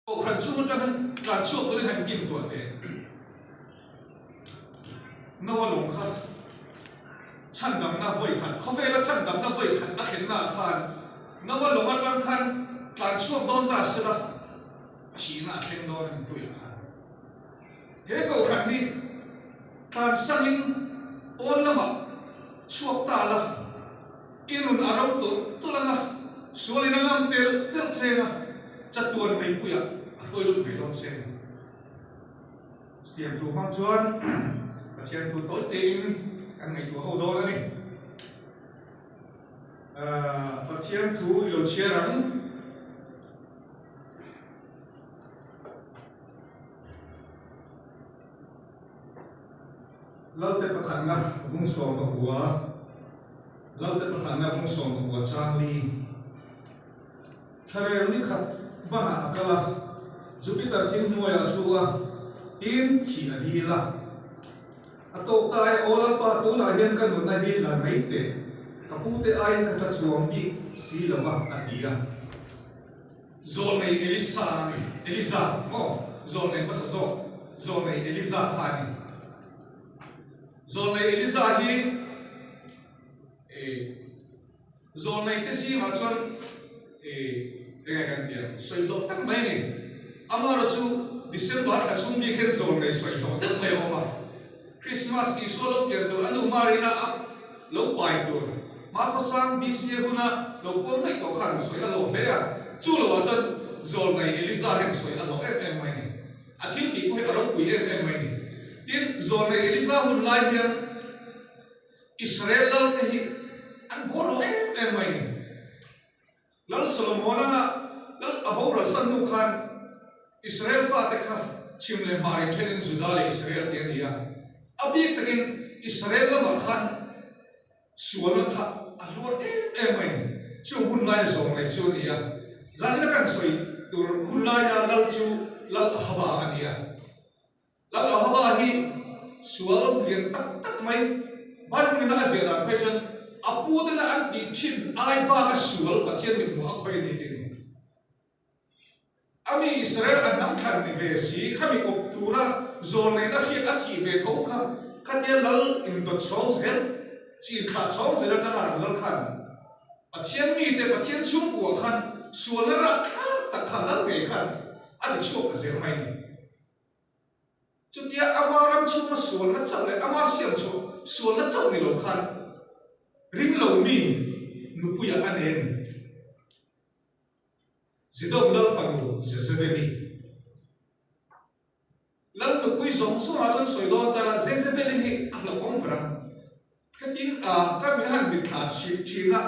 โอ้ครั้งช่วงนั้นการช่วงตัวนี้หันกินตัวเองนวลงค่ะฉันดำหน้าไฟขันเขาเวลาฉันดำหน้าไฟขันนักเห็นหน้าขันนวลงอันกลางขันการช่วงโดนตาเสละทีหน้าเข่งโดนตัวอย่างขันเฮ้ก็ครั้งนี้การสั่งโอนละมาช่วงตาละอินุนอารมณ์ตัวละนะส่วนนั้นงามเตลเซนะจัดตัวไม่ปุยคอยลุ้นไม่ลงเซนเตรียมถูกมังชวนเตรียมถูกโต๊ะตีนกันไงตัวเขาโดนแล้วนี่เตรียมถูกโยนเชียรังเราแต่ประคันนะมุ่งส่งกับหัวเราแต่ประคันนะมุ่งส่งกับหัวจางลีทะเลนี่ขัดบ้านอักละจูปิเตอร์ทิ้งหน่วยชัวตีนขีนาทีละตกตายโอลปาตูลาเห็นกันหนุนนาทีละไม่เตะกับผู้เตะไอ้กัตัดสวมบีสีละวะอันนี้อ่ะโซนในเอลิซานี่เอลิซาโม่โซนในภาษาโซนในเอลิซาฮานี่โซนในเอลิซาฮีโซนในเตซีมาชวนยังไงกันเดียวสวยโลตั้งไม่เนี่ยอามาเราชูดิเซมบาร์ถ้าชูมีแค่โซนในสวยโลตั้งไม่ออกมาคริสต์มาสอีสโลเกี่ยวตัวอนุมารีน่ะโลไปตัวมาฟังสังบีซีหุ่นน่ะโลปนที่ตัวขันสวยอโลเดียชูโลว่าจะโซนในเอลิซาเห็นสวยอโลไม่เนี่ยอาทิตย์ที่พอยอารมณ์คุยไม่เนี่ยที่โซนในเอลิซาหุ่นไล่ยังอิสราเอลนั่นเองอันโบโลไม่เนี่ยแล้วโซโลมอนน่ะแล้วอับราซันนุขันอิสราเอลฟาเตค่ะชิมเลมาริเทนินจุดาเลอิสราเอลเทียนดีอ่ะอับยิ่งตะกินอิสราเอลละมาขันส่วนละค่ะอัลลอฮ์ไม่ช่วงหุ่นไล่ส่งในช่วงนี้อ่ะจันทร์กันสวยตัวหุ่นไล่ยาลัลชูลัลฮับะอันนี้อ่ะลัลฮับะนี่ส่วนเรียนตักไม่บ้านนี้น่าเสียดายเพราะฉะนั้นอาพูดนะอันดีชินไอ้บ้าก็สวลประเทศมีหัวคอยนี่ทีนี้อามีอิสราเอลอันนั้นขันในเวสีข้ามีอบตัวระโซนในนักเรียนอาทิตย์เวทเขาค่ะข้าเทียนลัลอินโดชองเซลจีนขาดชองเซลทั้งนั้นลัลขันประเทศมีแต่ประเทศชุ่มกว่าขันส่วนละราคาตะขันลัลไงขันอันนี้ชั่วกับเซลไม่นี่จุดที่อาวารัมชุ่มมาส่วนละเจ้าเลยอามาเสียงชั่วส่วนละเจ้าในโลกขันริงเหล่ามีนุปุยอันเองจะต้องเลิกฟังดูจะเป็นนี่แล้วนุปุยสองสมาจนสวยล้อแต่ละจะเป็นนี่อันละองปรังแค่ทิ้งก็มีหันมีขาดชีละ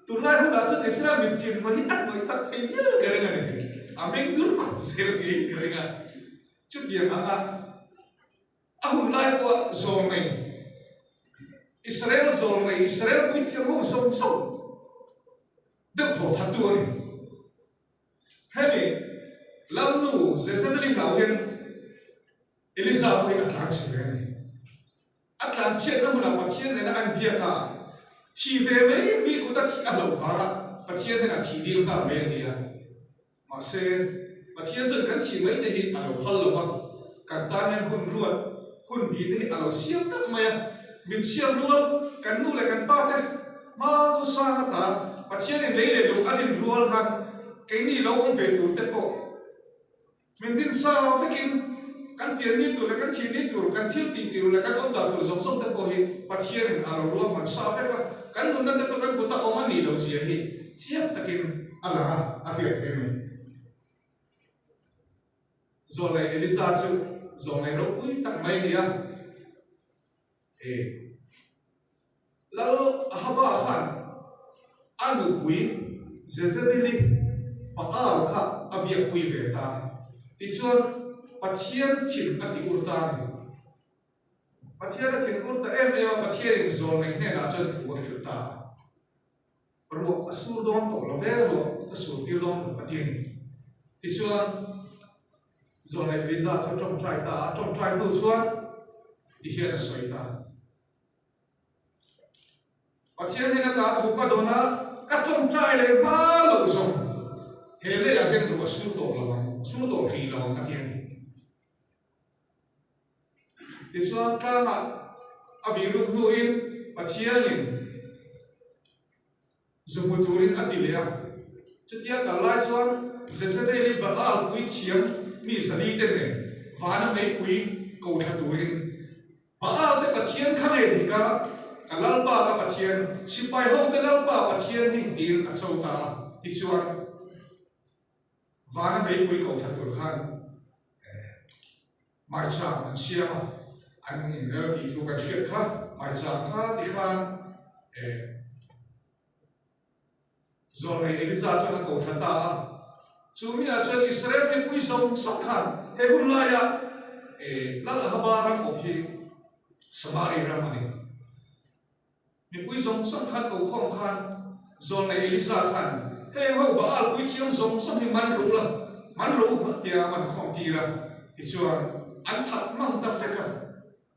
ตัวไล่หัวจะได้เสียมีจีนวันนี้อันตัวตัดเทียนกันเลยนี่อามิงตุรกุเซลกี้กันเลยจุดyang angkat aku lai buat zone Israel zone Israel punya yang song dah tahu thatu ni hemi lalu Jezebel kau yang Elisa punya Atlantis ni Atlantis tu mula pasien ni nak biar ka TV ni kuda ti alau ka pasien ni nak TV ka dia masih pasien tu kan TV ni alau kalau bang katanya pun ruat pun ini alau siap tak maya mình siam luôn cắn nu lại cắn ba thế mà có sao ta và thiên này lấy để đủ ăn điểm luôn mà cái này lâu ông về tủ tết bộ mình tin sao phải kinh cắn tiền đi tủ lại cắn tiền đi tủ cắn thiếu tiền tủ lại cắn ông đào tủ giống sông tết bộ hi và thiên này ăn luôn mà sao phải cắn luôn tết bộ cắn của ta ông ăn gì đâu gì hi chiếc ta kinh ăn là ăn việc thế này rồi này Elisa chứ rồi này lúc úi tặng mấy đi à lalu haba khan anu kui Jezebeli pakal kha abia kui veta tichuan pathian thin ati urta pathian thin urta pathian zon nei ne na chan thu hi ta ro asur don to lo ve ro asur tir don pathian tichuan zon nei Elisa trong trai tu chuan ti hian a soi ta Pathian ni nata thuka dona katom trai le ba lo song hele ya gen tu asu to lawan sung to khi lo ka tian ti chuan tlanga abi ru nu in pathianin zumuturin atilia chutia kalai chuan Jezebeli Baal pui thiam mi sali te ne vana mai pui ko thaturin Baal te pathian khane dika kalalpa ka pathian sipai ho te lalpa pathian hing tin a chauta ti chuan vana mai pui ko thatur khan mai cha an siama an in er ti thu ka thiat kha mai cha kha ti khan zon nei Elisa chuan ko thata Sumi asan Israel may pui song sakhan hulaya lalahabaran ko hi Samari ramani may pui song sakhan ko khong khan zon na Elisa khan ho Baal pui thiam song song hi man ru tia man khong tira tichuan an that mang ta feka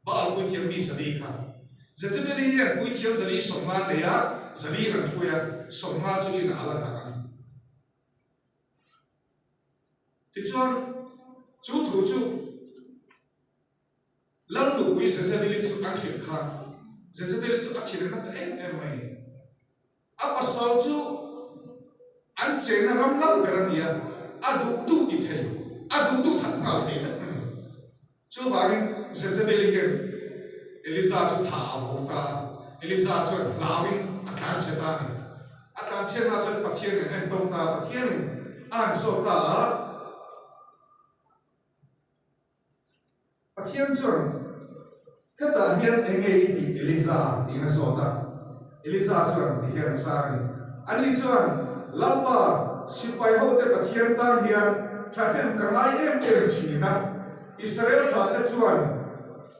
Baal pui thiam mi sali khan Jezebeli hi pui thiam sali songa leya sali ran thuya songa chu in ala ta Thì chuan chú thủ chú lăng đủ quý Jezebeli chú ăn thiệt khan Jezebeli chú ăn thiệt khan em mày apa sao chú ăn chế na ram lăng berania adu tu ti thei adu tu thật ngạo thei chú vàng Jezebeli cái Elisa chú thả vô ta Elisa chú lavin akan cheta ni akan cheta chú pathian ni em tông ta pathian ni an so ta Pathian chuan kata hian engei ti Elisa ti na sota Elisa chuan ti hian sari ani chuan lalpa sipai ho te pathian tan hian thathem kangai em china Israel sa te chuan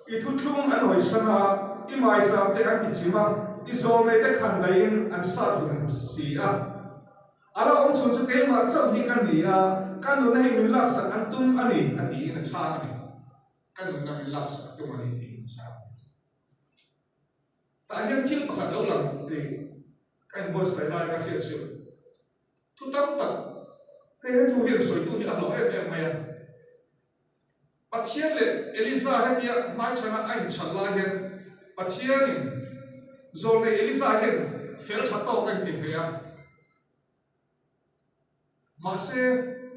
I thutlung an hoi sana I mai sam te an kichima I zome te khandai in an sathum si a ala om chun chu ke ma chau hi kan ni a kan no nei min lak san an tum ani ati in a cha ani kan nung namin laksa tumani din sa tayo til pakhat lo lang kan boss tay na ka khiat siu tu tam tak he tu hian soi tu hi a lo em maya pathian le Elisa he dia mai chana ai challa hian pathianin zol le Elisa hian fel thatto kan ti fea ma se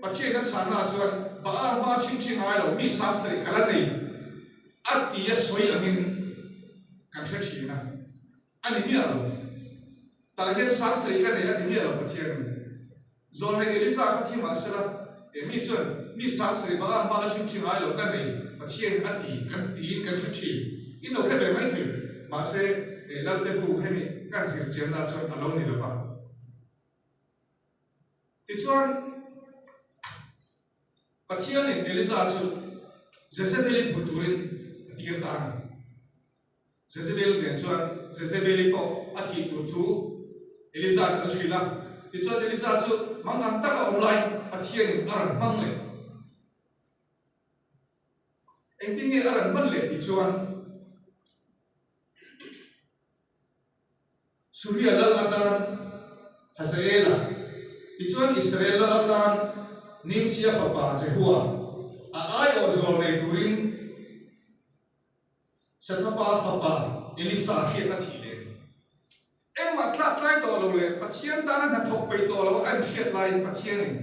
pathian kan chana chuan Baal ma ching ai lo mi sam sari kala nei ati ya soi angin kan thachhi na ani mi alo ta hian sam sari ka nei ani mi alo pathian zon le Elisa ka thi ma sala mi chuan mi sam sari Baal ma ching ai lo ka nei pathian ati kan ti kan thachhi in lo khe ve mai the ma se lal te bu he ni kan sir chen na chuan alo ni lo fa ti chuan Pathian in Elisa chu Jezebeli puturin atir tan Jezebel den chuan Jezebeli po athi tur thu Elisa ka thila ti chuan Elisa chu mangang taka online Pathian in aran mang le engtinge aran man le ti chuan Surya lal atan Hazaela ti chuan Israel lal atan nim sia fapa Jehua ai o zol nei turin satapa fapa Elisa khi a thi le em ma thla thlai to lo le pathian ta na thok pai to lo an khiat lai pathian in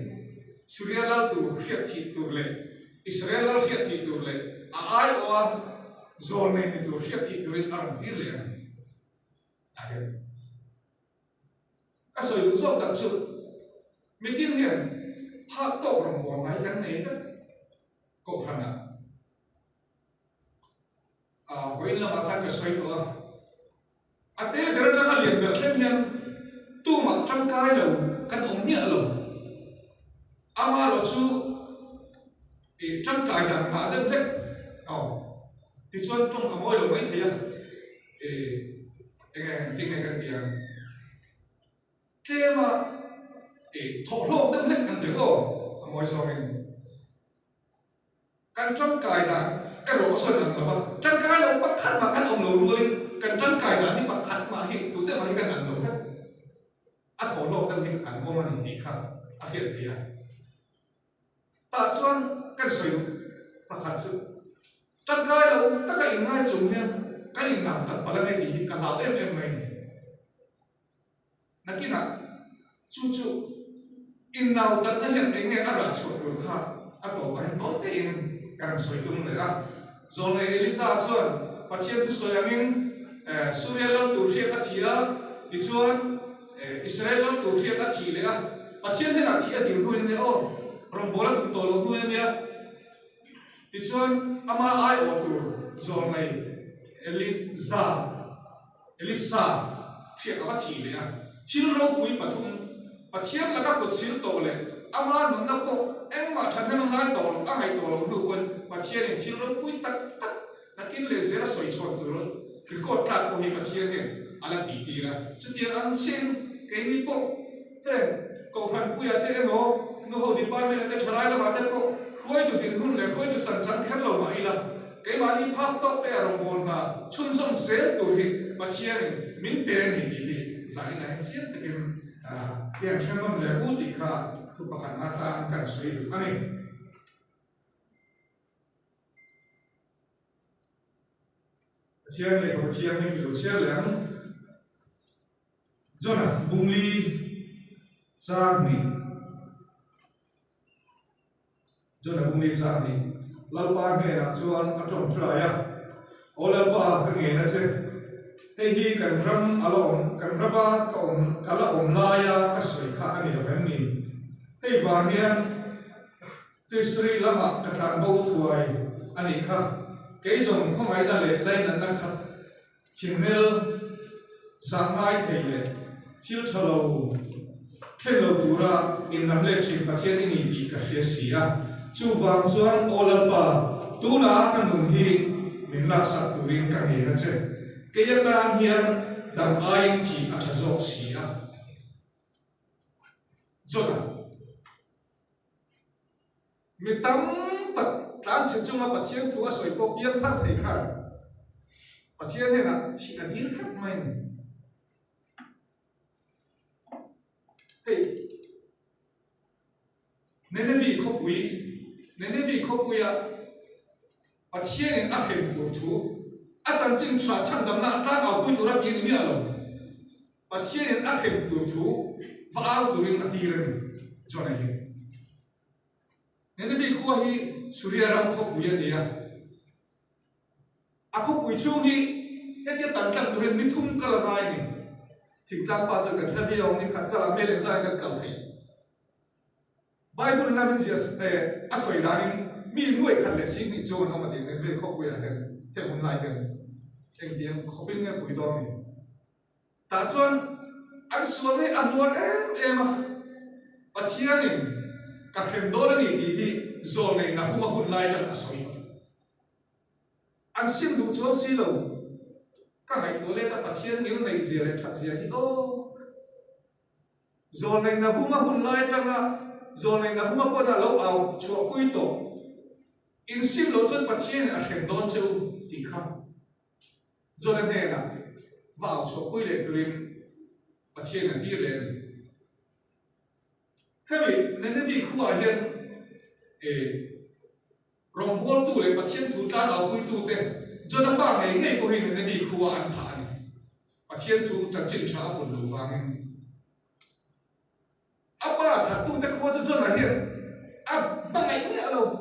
Surya lal tu khiat thi tu le Israel lal khiat thi tu le ai o zol nei ni tu khiat thi turin aram tir le ai ka soi du zok ta chu mitin hian Hak to from one I can name ko khana voin la matha ka soi to ate berata ka lian ber khem hian tu ma tang kai lo kan ong nia lo ama lo chu tang kai da ma den lek ti chuan tong amoi lo mai thaya ting kan tiang kema thọ lộc đâm lek kan te go amoi so min kan tang kai da ro so nan ba tang kai lo pakhat ma kan ong lo ruin kan tang kai da ni pakhat ma hi tu te ma hi kan an lo fa a thọ lộc đâm hi an mo man ti kha a hiat thia ta chuan kan soi pakhat chu tangkai lo taka ingai chung hian kan in nam tak pala ngai ti kan lau em mai ni nakina chu in nau tak na hian enge ara chu tur kha a to ba to te in kan soi tum le a zon le elisa chuan pathian tu soi angin surya lo tur hian a thia ti chuan Israel lo tur hian a thi le a pathian hen a thi a ding ruin ne o rom bola tum to lo nu ne ti chuan ama ai o tur zon le elisa khi a thi le a thil ro pui pathum pathian la ka ko sil to le ama nu na ko engma than na ngai to lo a ngai to lo du kon pathian in thil ro pui tak nakin le zera soi chon tur record ka ko hi pathian ne ala ti la chutia ang sin ke ni po he ko khan pu ya te no no ho department te tharai la ba te ko khoi tu tin hun le khoi tu chan khan lo mai la ke ma ni phak tok te arong bol ba chun som sel tu hi pathian min pe ni hi sai la chian te kin yang changam le u ti kha thu pakhan ata kan sui ani chiang le ko chiang ni lu chiang le Jona bungli sarni Jona bungli sarni lalpa nge na chuan atom traya olalpa ka nge na che hei hi kan ram alom kan raba ka kala laya ka soi kha ani lo hem ni hei warnian tisri lama ka than bo thuai ani kha ke zong khomai da le lai nan na kha chingnel sangai theile thil thalo khelo tura in nam le thing pathian ini ti ka hlesia chu wang chuan olalpa tuna kan hun hi min la sak turin ka nge na che ke ya ta hian dam ai thi a thazok sia zona mi tam tak tan se chunga pathian thu a soi po piang thar thei kha pathian he na thi a dir khat mai ni Nenevi khopui a pathian in a hem tu thu a chan chin thra chan dam na ta au pui tu ra ti ni mi alo pathian in a hem tu thu va au tu rin a ti ren chona hi Nenevi khuwa hi surya ram khopui a nia a khopui chu hi hetia tan tlang tu ren ni thum ka la ngai ni thing tlang pa cha ka thla yong ni khat ka la me le zai ka kal thei Bible na min jas asoi darin mi nuai khat le sing ni cho no ma ding ve kho ku ya hen he un lai hen eng tiam khoping nge pui dom ni ta chuan an sual he an nuan em pathian in ka khem dor ni ti hi zol nei na huma hun lai tan asoi an sim du chuang si lo ka hai to le ta pathian ngil nei zia le that zia hi o zol nei na huma hun lai tan na zon nei na huma po na lo au chua pui to in sim lo chon pathian a khem don cheu ti kha zon ne na wa chua pui le turin pathian a ti le hemi ne vi khuwa hian rong bol tu le pathian thu ta au pui tu te zon ba ngai ko hi ne vi khuwa an tha ni pathian thu chan chin tha pun lu wangin apa thật tu ta khó cho là hiện bằng ngày cũng đâu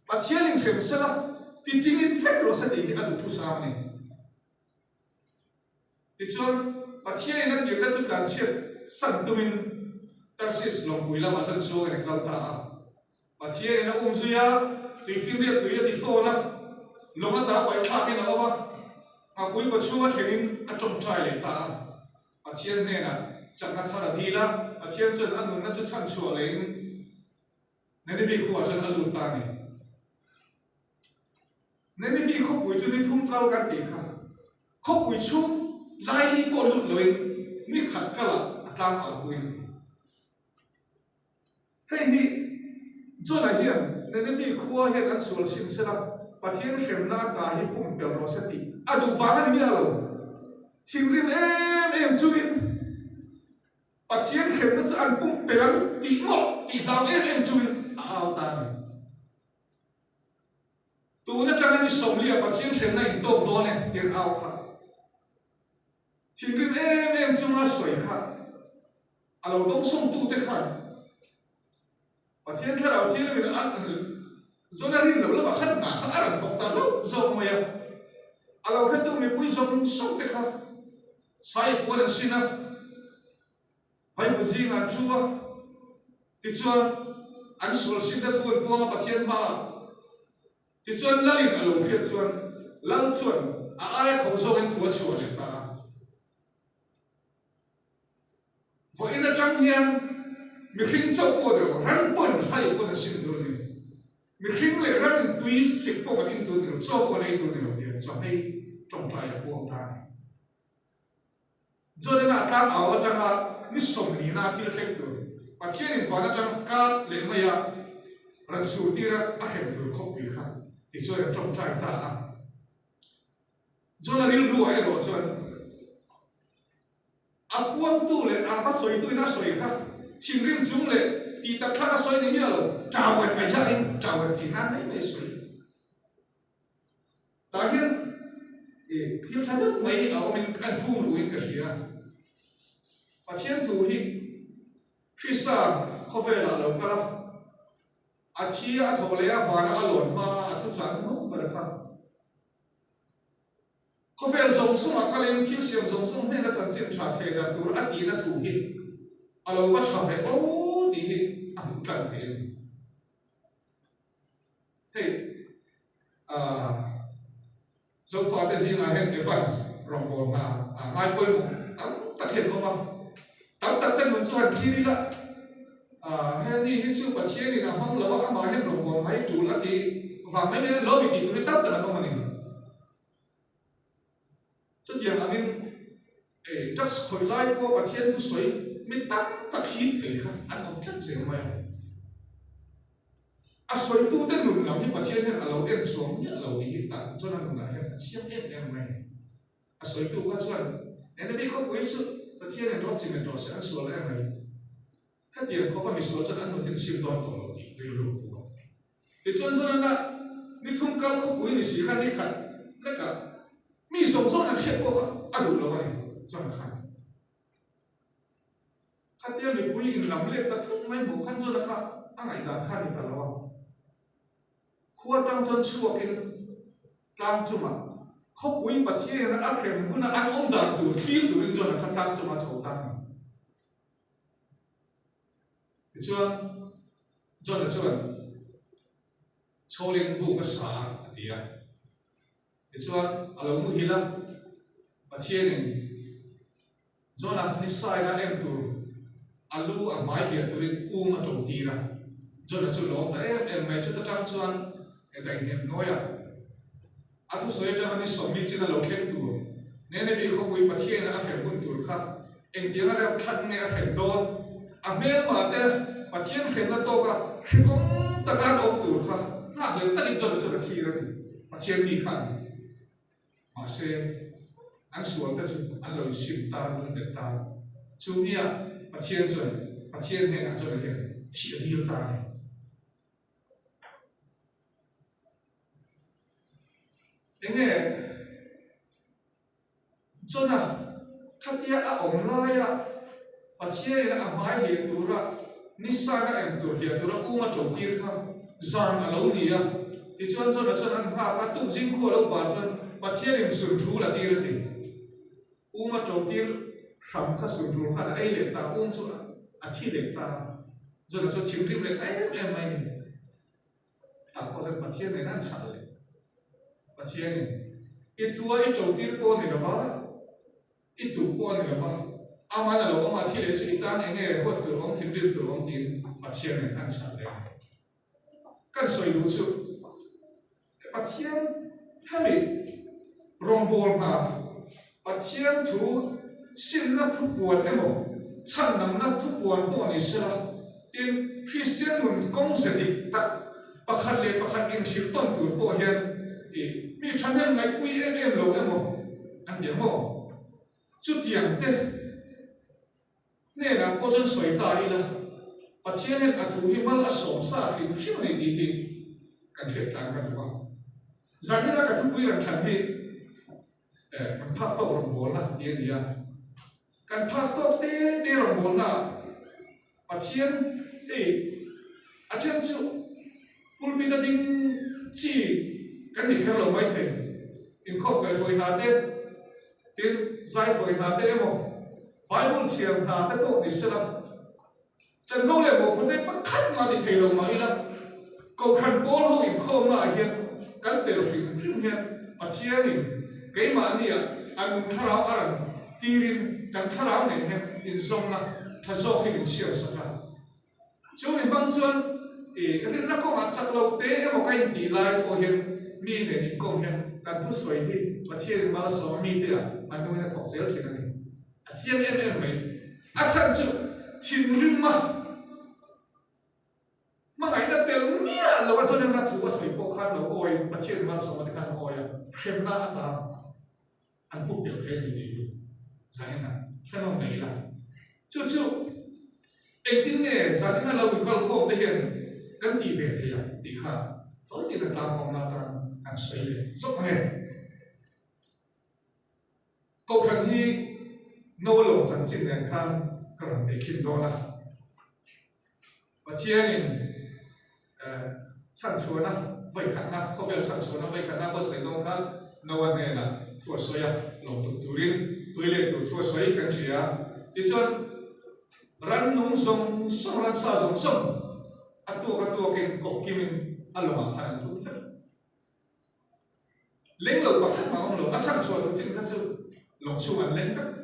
mà thiên linh khem sẽ là thì chính mình phép rồi sẽ đi cái thu sao này thì cho mà thiên linh nó tiếng ta cho cảm chết sẵn tụi mình ta sẽ lòng bùi la mà chân số này cao ta mà thiên linh nó suy ya tùy phim biết tùy thì phô na lòng ta quay thác cái nào mà bùi có chúa thì mình trong trai lại ta mà thiên này là chẳng hạn thà là đi la mà thiên chân ăn nó cho chăn chùa lên nên vì khua chân ăn lụt ta này nên vì không bùi cho đi thung cao gan tỉ khá không bùi chú lai li bộ lụt lên mi khát cả là tăng ở bùi hay hi cho là hiện nên vì khua hiện ăn sủa xin sẽ là mà thiên khem na ta hi bụng bèo nó sẽ tỉ à đủ vàng anh mi alo chim rim em chú in Pathian khem na an pum pelang ti mo ti hlau em chun ao ta ni tu na chang ni som lia pathian khem na in tok do ne tiang ao kha thing rim em chung na soi kha alo dong som tu te khan pathian kha rao thi le an zona rin lo ba khat na kha aran thok ta lo zo mo ya alo kha tu me pui som som te kha sai po le sina vai vu ji nga chua ti chuan an sul sin da thuan po ma pathian ma ti chuan lalin alo khia chuan lal chuan a ai khom zo en thua chuan le ta vo in a tang hian mi khing chau po de ran pon sai po da sin du ni mi khing le ran tui sik po ma in tu ni cho po nei tu ni lo dia cho hei trong trai po ta cho nên là các áo trang à ni som ni na thil khek tu pathian in fana chang ka le maya ran su ti ra a khem tu khop wi kha ti cho yang trong trai ta a cho na ril ru ai ro chuan a puang tu le a va soi tu na soi kha thing rim chung le ti ta kha soi ni lo chao ai ai ya in chao ai chi han nei mai soi ta hian thil tha được mấy áo mình ăn phu luôn cái gì à pathian tu hi Krista khó về là lâu cả à thi à thầu lẽ và nó lộn mà à thu chán không mà được không khó về giống sung à cái lên thiếu xiêm giống sung nên là chân chân trả thế là tu à tí là tu hi à lâu vẫn trả về ô tí hi à không cần thế hey so far the thing I had advanced wrong ball mai pun tak hiện không mà tak tên mình cho khi đi là hay đi hết sự bật thiên thì nào mong lâu mà hết wrong ball hay chủ là thì và mấy cái lối bị tụi tắt là không mà nè cho chuyện là mình just khởi lại qua bật thiên tu soi mình tak hít thấy khác anh không chắc gì mà à soi tu tên nụ làm như bật thiên hay là lâu em xuống nhớ lâu thì hiện tại cho nên là hiện chiếc em này à soi tu các chuyện nên vì không có sự bật thiên này đó chỉ mình đó sẽ ăn sủa em này cái tiền không có mình sủa cho nên nó thiên siêu đòn tổ thì gây rủi ro thì cho nên là đi thung cao không có gì xí khăn đi khăn tất cả mi sống sót là khiết quá à đủ rồi này cho nó khăn cái tiền mình bùi in làm lên ta thung mấy bộ khăn cho nó khăn anh ấy đã khăn đi ta lo khua tăng chân chua cái cam chua mà không bùi bát thiên là ăn kèm cũng là ăn ôm đàn đủ thiếu đủ nên cho là khăn cam chua mà chậu tăng thì cho là cho lên bu cái xả thì à thì alo mu hila bát thiên này cho là ni sai là em tu alu à mai kia tu lên mà trồng tì ra cho là long ta em mai cho ta tăng chuan đại niệm nói à thu soi cho anh sống mi chỉ là lâu khen tu nên vì không có bát thiên là anh muốn tu khác anh tiếng là khăn nghe anh đôn à mấy mà thế bát thiên khen là to cả khi cũng ta ăn ốp tu khác ngạc nhiên ta đi cho là thi rồi bát thiên đi khăn mà xem anh xuống ta xuống anh lời xin ta luôn để ta chú ý bát thiên rồi bát thiên hay là cho là hiện thiệt yêu ta này thế này cho là các tiết ở online và thiên là mai hiện tượng ra nisa là em tượng hiện tượng ra cũng mà trồng tiền không giang ở lâu đi thì cho là anh ha các tụ dính khô lâu vào cho và thiên em sườn thú là tiền thì cũng mà trồng tiền khám các sườn thú khá là ai lệ ta cũng cho là thi lệ ta cho là cho thiếu điểm lệ ta em này có thể và thiên này ăn sẵn lệ và thiên này ít thua ít trồng tiền po này là vả ít tụ po này là vả ama là lâu ama thi lệ chỉ tan anh nghe hoặc từ ông thiên điểm từ ông tiền và thiên này ăn sẵn lệ cái soi đủ chút và thiên hay bị rong bol mà và thiên thu xin nó thu buồn em một chân nằm nó thu buồn buồn này sẽ là tiền Christian mình công sẽ đi ta và khăn lệ và khăn in chịu tôn tuổi bộ hiện thì mi chăn em ngay quý em lâu em một anh tiếng một chút tiền thế nên là có dân xoay ta đi là và thiên hen thu hi mal asom sa khi khi này đi hi cần thiết tăng cái thứ rằng như là cái thứ quý rằng thằng hi cần phát tốc rộng bồn là đi đi à cần phát tốc tê tê rộng bồn là và thiên à thiên chịu pulpit đã tin chỉ cái gì khác là mấy thế in khóc cái rồi hà tê tin giải rồi hà tê mà Bible xiềng hà tê bộ đi xem chân không lẽ một vấn đề bắt khát mà thì thầy lòng mà là cầu khẩn bố không in không mà hiện cái tiền phim phim hiện và thiên thì cái mà anh anh thà ráo anh tirin cần thà ráo này hiện in sông là thà do khi in xiềng sạch ra chỗ mình băng chân cái nó có mặt sạch lâu tế một cái tỷ lại của hiện mi này in công hiện cần thu suy thì và thiên mà là số mi thế anh nói là thọ dễ thì này thiên em mấy chân chịu thiên rim mà ngày đó tiền mía lâu cho nên là thủ suy bộ khăn lâu oi mà thiên mà số mà khăn oi xem na ta anh cũng biểu thế đi giải na cái nó này là chú anh tin nghe giải na lâu còn không thể hiện cái tỷ về thế à tỷ khá tối thì thật làm không nào ta ăn suy giúp nghe câu khăn hi nô lồng chẳng chịu nền khăn còn để kinh đô là và thiên sản xuất na vậy khả năng không phải sản xuất na vậy khả năng có sử dụng khăn nô anh này là thua xoay lồng tụ tụ riêng tôi lên tụ thua xoay cái gì à thì cho rắn nông sông sông rắn sa sông sông cái tua cái cột kim anh lồng hàng hàng thú thật lấy lồng bạc khăn mà ông lồng sản xuất lồng chính khăn chứ lồng siêu anh lấy thật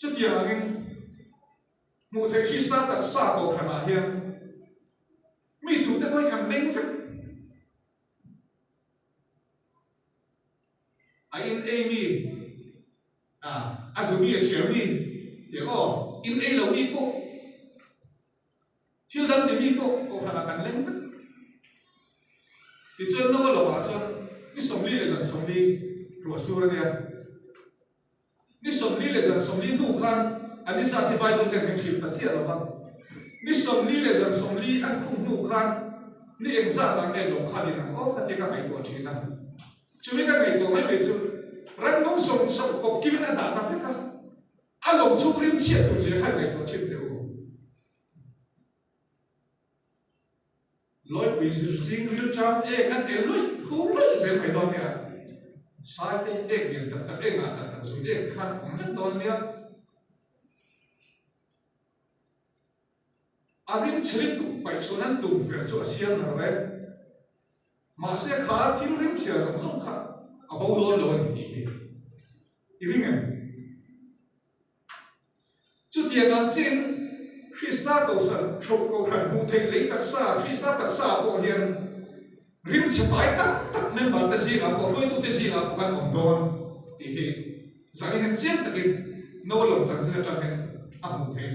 chút tiền anh một thời khi sa đặt sa cầu khả mà hiền mi tụ tới quay cầm lấy thật in a mi azumi chiều mi thì in a lâu mi po chiều đâm thì mi po cầu khả năng lấy thật thì cho nó là bảo cho cái sống đi là dần sống đi rồi xưa đây ni som li le zan som li nu khan ani sa the Bible kan kan thil ta chia lo wang ni som li le zan som li an khum nu khan ni eng za ta nge lo khan ni o ka te ka hai to thina chumi ka kai to mai be chu ran nong som som kop ki na ta ta fe ka a long chu rim chia to je khai kai to chim te o loi pi sing ri cham an loi khu loi ze mai do ne sai te hiện tập tập suy để khăn cũng rất tốt nhé abim chili tụ bảy số nan tụ về chỗ xiêm nào đấy mà sẽ khá thiếu rim chia giống khá à bao lâu rồi thì ring em chút tiền ăn trên khi sa cầu sẵn chụp cầu khẩn hụ thầy lấy đặc sa khi sa đặc sa của hiền rim chia bảy tắc nên bảo cái gì à có đôi tu cái gì à có căn ổn đồn thì rằng hiện diện tất cái nô lồng rằng sẽ trở thành âm một thế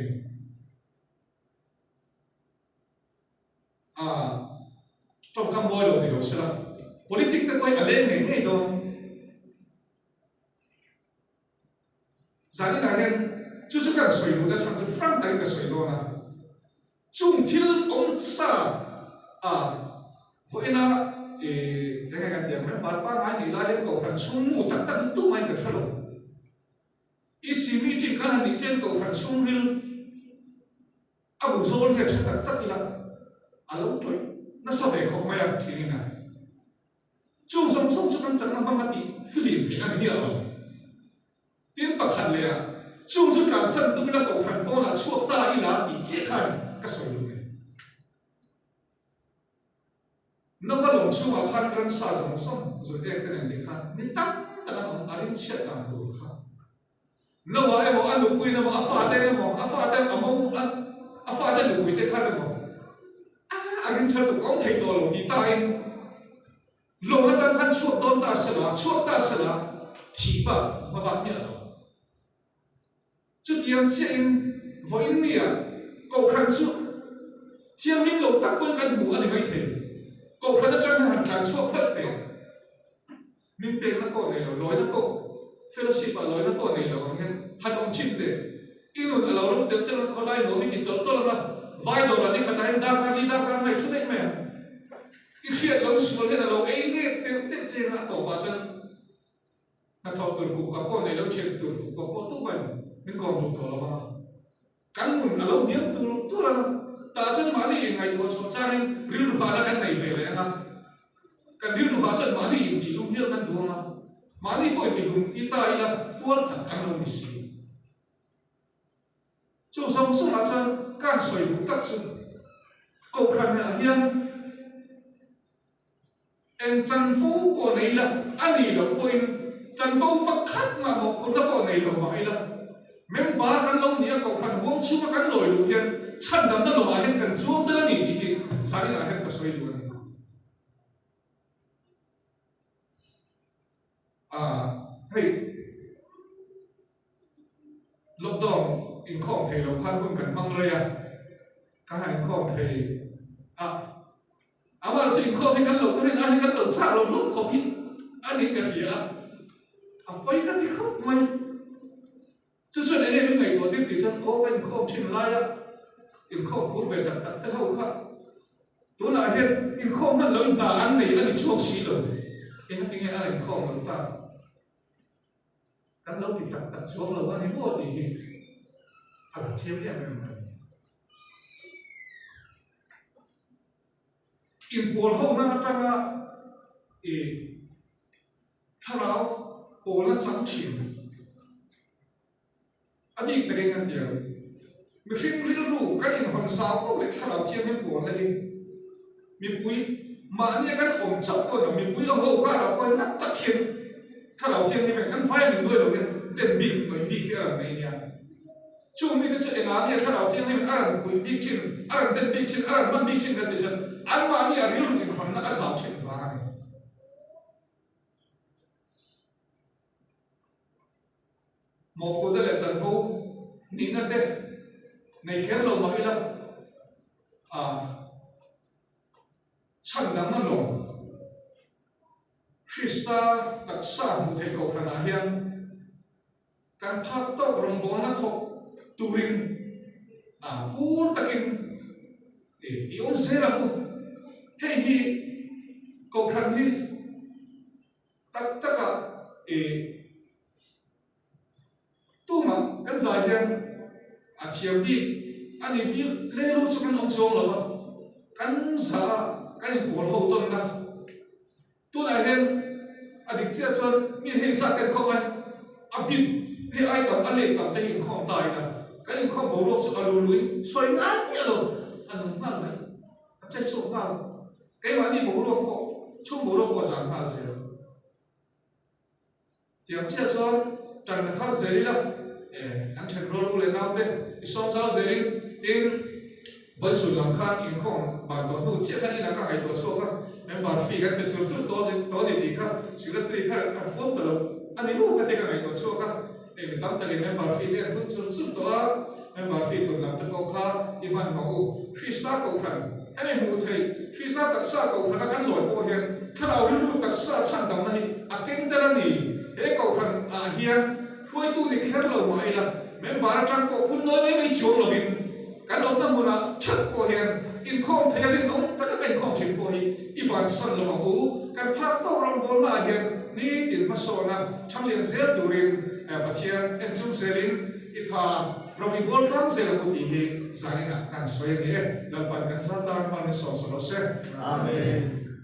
trong các môi rồi thì đâu sẽ là politics tất quay ở lên ngày ngày đó rằng là hiện chú các sợi đồ đã sang cho front tay cái sợi đồ là chung thiếu ông sa vậy là cái ngày tiền mấy bạn ai thì lại cầu khẩn xuống ngủ tắc tắc tụ mai cái thằng isi meeting kan hani chen ko khan sung ril abu zol he tha tak la alo toi na sa ve khok maya thina chung song chu kan chang na bang ati film the ani ya tin pa khan le chung chu kan san tu la ko khan bo na chuak ta ila ti che khan ka so lu no va long chu ma khan ran sa zong som zo de ten de khan ni tak ta na arim che tam tu khan no wa emo anu pui na mo afate amo afate lu pui te kha mo agin cha tu kong thei to lo ti ta in lo na dang khan chuak don ta sala thi ba ma ba mi lo chu tiang che in voin mi a ko khan chu tiang lim lo tak pun kan bu ani mai the ko khan ta han kan chuak phat te min pe na ko ne lo loi na ko fellowship ở lối nó còn này là còn hen hạt ông chim để inun alawro tel kholai nomi ki tol tol ma vai do la ni khatai da ka mai thu dei me I khiat lo sual ke lo ei nge te che na to ba chan na thau tur ku ka ko nei lo chen tur ku ko tu ban min ko du to lo ma kan mun alo niam tu la ta chan ma ni ngai to chon cha ren ril du kha la kan nei ve le na kan ril du kha chan ma ni ti lu hial kan du ma ni ko ti lu I ta I la tual khan kan lo ni si chu song sung a chan kan soi du tak chu ko khan na hian en chân phố của này là anh đi đâu quên chân phố bắc khắc mà một con đó của này đâu vậy là mấy ba căn lâu nhỉ cậu khăn huống chú mà căn lồi lùi hiện chân đầm nó lồi hiện cần xuống tới là nhỉ thì sáng là hiện cả xoay luôn hey lúc đó in không thể lâu khăn hơn cần mang ra các anh không thể Awal sih kau ni kan lo, tu ni ahli kan lo, sah lo kopi, ani kerja, apa ikan tikau mai, sesuatu ini mengai tu tiap tiap oh kan kau cina laya, in kau pun tak tahu kah, tu lah dia in kau man lo dah ani cuak si lo, yang tinggal ani kau lo tak, kan lo tak cuak lo ani buat ini, agak siapa memang. In Paul ho na tanga tharau Paul na chang thin ani tege ngan dia mi khin ril ru kan in hon sa ko le tharau thiam in Paul na hi mi pui ma ni kan om chap ko no mi pui ho ka ra ko na ta khin tharau thiam ni me kan fai min doi lo gen den big noi big here nei nia chu mi ta che nga mi tharau thiam ni aran pui big chin aran den big chin aran man big chin kan ti chan anh mà anh ở riêng mình còn đã giảm chuyện phá này, một cô đây là Trần Phú, nín là thế, này khét lâu mấy là, chân đắng nó lồng, Christa đặc sản một thầy cầu khả hiền, can phát tốc rồng bóng nó thọc, tu rin, phú takin, yếu dễ lắm. Hey hi, kau kan hi, tak tu mà kan zai hian thiam đi, anh ấy phi lê lu cho kan ông chong lo, kan za kan bol ho ton na, tu lại hian đi chia chọn mi hay sa kan không ai, bịt hay ai tập anh lên tập để hình không tài na, cái hình không bầu lo cho alu lui, xoay nát nhẹ lo, anh không ngon vậy, chạy xuống vào. Cái mà đi bố lô có, chung bố lô có giảm hạ dễ tiệm chia cho trần là thắt dễ đi là anh chân rô lô lên nào thế xong sao dễ đi tin vẫn chủ lòng khăn in không bản tổn đủ chia khăn đi là các ngày tổ số khăn em bản phi cái chút to để đi khăn sự rất đi khăn anh phốt tờ anh đi bố cái ngày tổ số khăn mình tắm tờ em bản phi cái chút to em bản phi thuần làm cho câu khá đi bàn mẫu khi sát câu khăn anh em mù thầy khi sát đặc sa cầu khăn ăn lội bộ hiền thà nào lưu đặc sa chăn đầm này tiếng tơ nỉ hệ cầu khăn hiền khuấy tu thì khét lầu mãi là mấy bà trang cổ cũng nói mấy chuông là vì cái đầu năm mùa nào chất bộ hiền in không thấy lên ông tất cả cảnh không chỉnh bộ hi y bản sân là ú cái phát tô rong bồn là hiền ní tiền mà sổ na trong liền dễ tu rin bà thiên em chung dễ rin ít thà rồi bị bồn khám dễ là một tí hi gia đình kan soya ni lapan kan sa tar man so so se amen